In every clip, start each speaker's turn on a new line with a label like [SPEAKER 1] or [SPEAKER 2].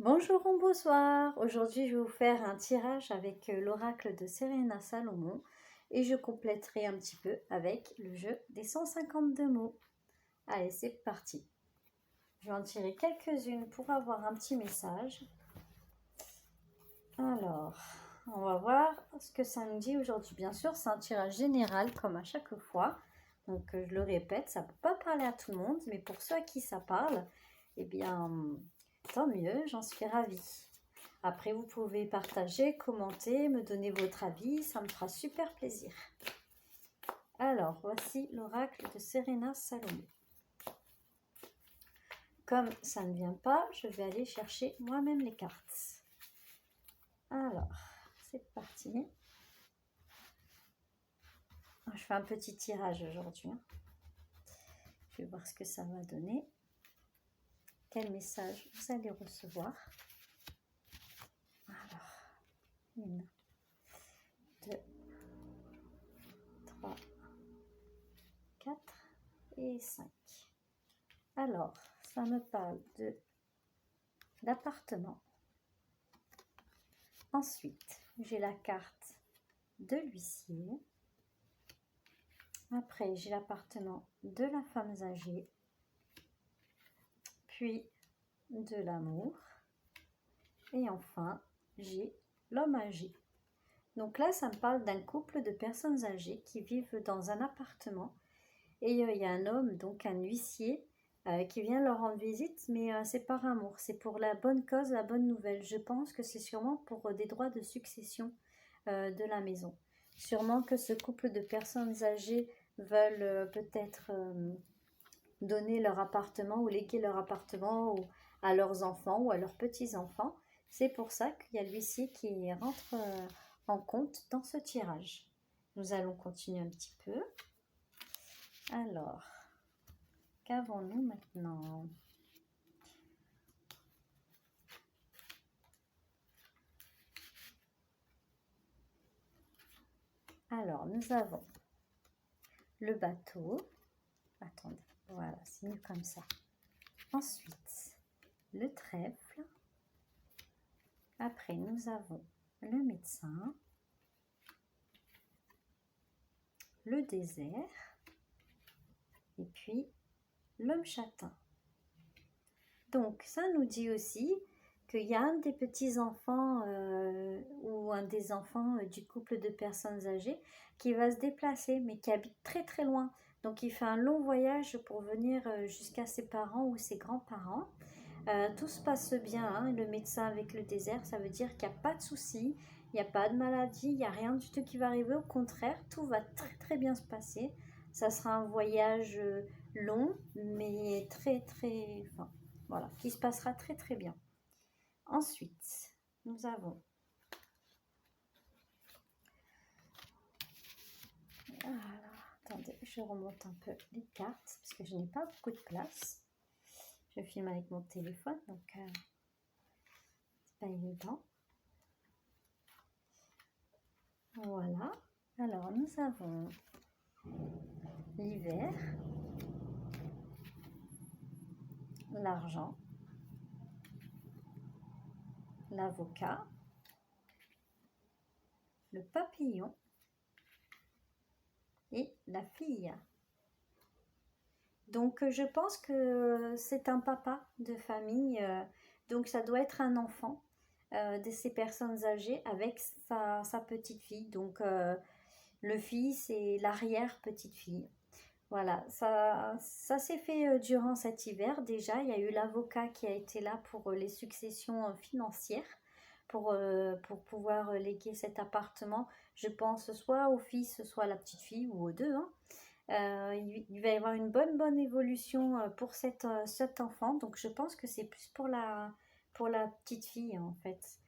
[SPEAKER 1] Bonjour ou bonsoir, aujourd'hui je vais vous faire un tirage avec l'oracle de Serena Salomon et je compléterai un petit peu avec le jeu des 152 mots. Allez, c'est parti. Je vais en tirer quelques-unes pour avoir un petit message. Alors, on va voir ce que ça nous dit aujourd'hui. Bien sûr, c'est un tirage général comme à chaque fois. Donc, je le répète, ça ne peut pas parler à tout le monde, mais pour ceux à qui ça parle, eh bien, tant mieux, j'en suis ravie. Après, vous pouvez partager, commenter, me donner votre avis, ça me fera super plaisir. Alors, voici l'oracle de Serena Salomon. Comme ça ne vient pas, je vais aller chercher moi-même les cartes. Alors, c'est parti. Je fais un petit tirage aujourd'hui. Je vais voir ce que ça va donner. Quel message vous allez recevoir. Alors, 1, 2, 3, 4 et 5. Alors, ça me parle d'appartement. Ensuite, j'ai la carte de l'huissier. Après, j'ai l'appartement de la femme âgée. Puis, de l'amour. Et enfin, j'ai l'homme âgé. Donc là, ça me parle d'un couple de personnes âgées qui vivent dans un appartement. Et il y a un homme, donc un huissier, qui vient leur rendre visite, mais c'est par amour, c'est pour la bonne cause, la bonne nouvelle. Je pense que c'est sûrement pour des droits de succession de la maison. Sûrement que ce couple de personnes âgées veulent peut-être donner leur appartement ou léguer leur appartement à leurs enfants ou à leurs petits-enfants. C'est pour ça qu'il y a l'huissier qui rentre en compte dans ce tirage. Nous allons continuer un petit peu. Alors, qu'avons-nous maintenant? Alors, nous avons le bateau. Attendez, voilà, c'est mieux comme ça. Ensuite, le trèfle. Après, nous avons le médecin, le désert, et puis l'homme châtain. Donc, ça nous dit aussi qu'il y a un des petits-enfants ou un des enfants du couple de personnes âgées qui va se déplacer, mais qui habite très très loin. Donc, il fait un long voyage pour venir jusqu'à ses parents ou ses grands-parents. Tout se passe bien, hein. Le médecin avec le désert, ça veut dire qu'il n'y a pas de soucis, il n'y a pas de maladie, il n'y a rien du tout qui va arriver. Au contraire, tout va très très bien se passer. Ça sera un voyage long, mais très très... Enfin, voilà, qui se passera très très bien. Ensuite, nous avons... Alors, attendez, je remonte un peu les cartes, parce que je n'ai pas beaucoup de place. Je filme avec mon téléphone, donc c'est pas évident. Voilà. Alors, nous avons l'hiver, l'argent, l'avocat, le papillon et la fille. Donc, je pense que c'est un papa de famille, donc ça doit être un enfant de ces personnes âgées avec sa petite fille. Donc, le fils et l'arrière-petite-fille. Voilà, ça s'est fait durant cet hiver déjà. Il y a eu l'avocat qui a été là pour les successions financières, pour pouvoir léguer cet appartement, je pense, soit au fils, soit à la petite fille ou aux deux, hein. Il va y avoir une bonne évolution pour cet enfant. Donc, je pense que c'est plus pour la petite fille, en fait.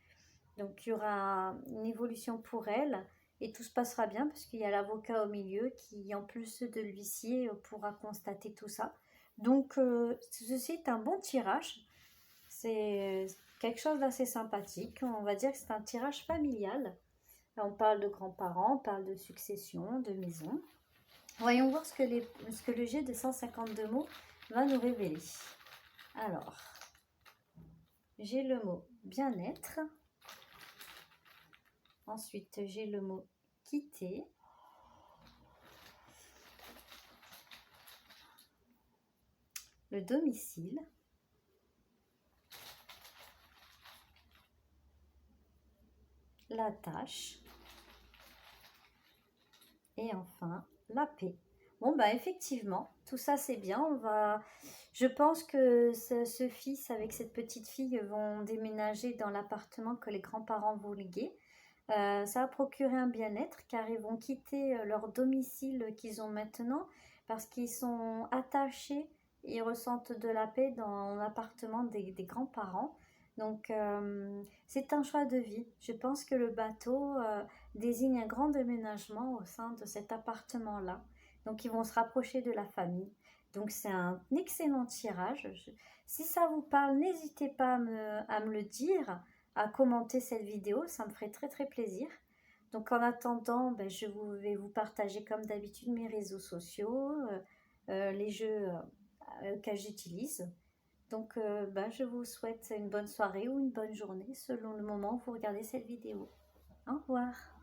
[SPEAKER 1] Donc, il y aura une évolution pour elle et tout se passera bien parce qu'il y a l'avocat au milieu qui, en plus de l'huissier, pourra constater tout ça. Donc, ceci est un bon tirage. C'est quelque chose d'assez sympathique. On va dire que c'est un tirage familial. Là, on parle de grands-parents, on parle de succession, de maison. Voyons voir ce que le jet de 152 mots va nous révéler. Alors, j'ai le mot bien-être. Ensuite, j'ai le mot quitter. Le domicile. La tâche. Et enfin, la paix. Bon, bah effectivement, tout ça c'est bien. Je pense que ce fils avec cette petite fille vont déménager dans l'appartement que les grands-parents vont léguer. Ça va procurer un bien-être car ils vont quitter leur domicile qu'ils ont maintenant parce qu'ils sont attachés, ils ressentent de la paix dans l'appartement des grands-parents. Donc c'est un choix de vie. Je pense que le bateau désigne un grand déménagement au sein de cet appartement-là. Donc ils vont se rapprocher de la famille. Donc c'est un excellent tirage. Si ça vous parle, n'hésitez pas à me le dire, à commenter cette vidéo, ça me ferait très très plaisir. Donc en attendant, ben, vais vous partager comme d'habitude mes réseaux sociaux, les jeux que j'utilise. Donc ben, je vous souhaite une bonne soirée ou une bonne journée selon le moment où vous regardez cette vidéo. Au revoir.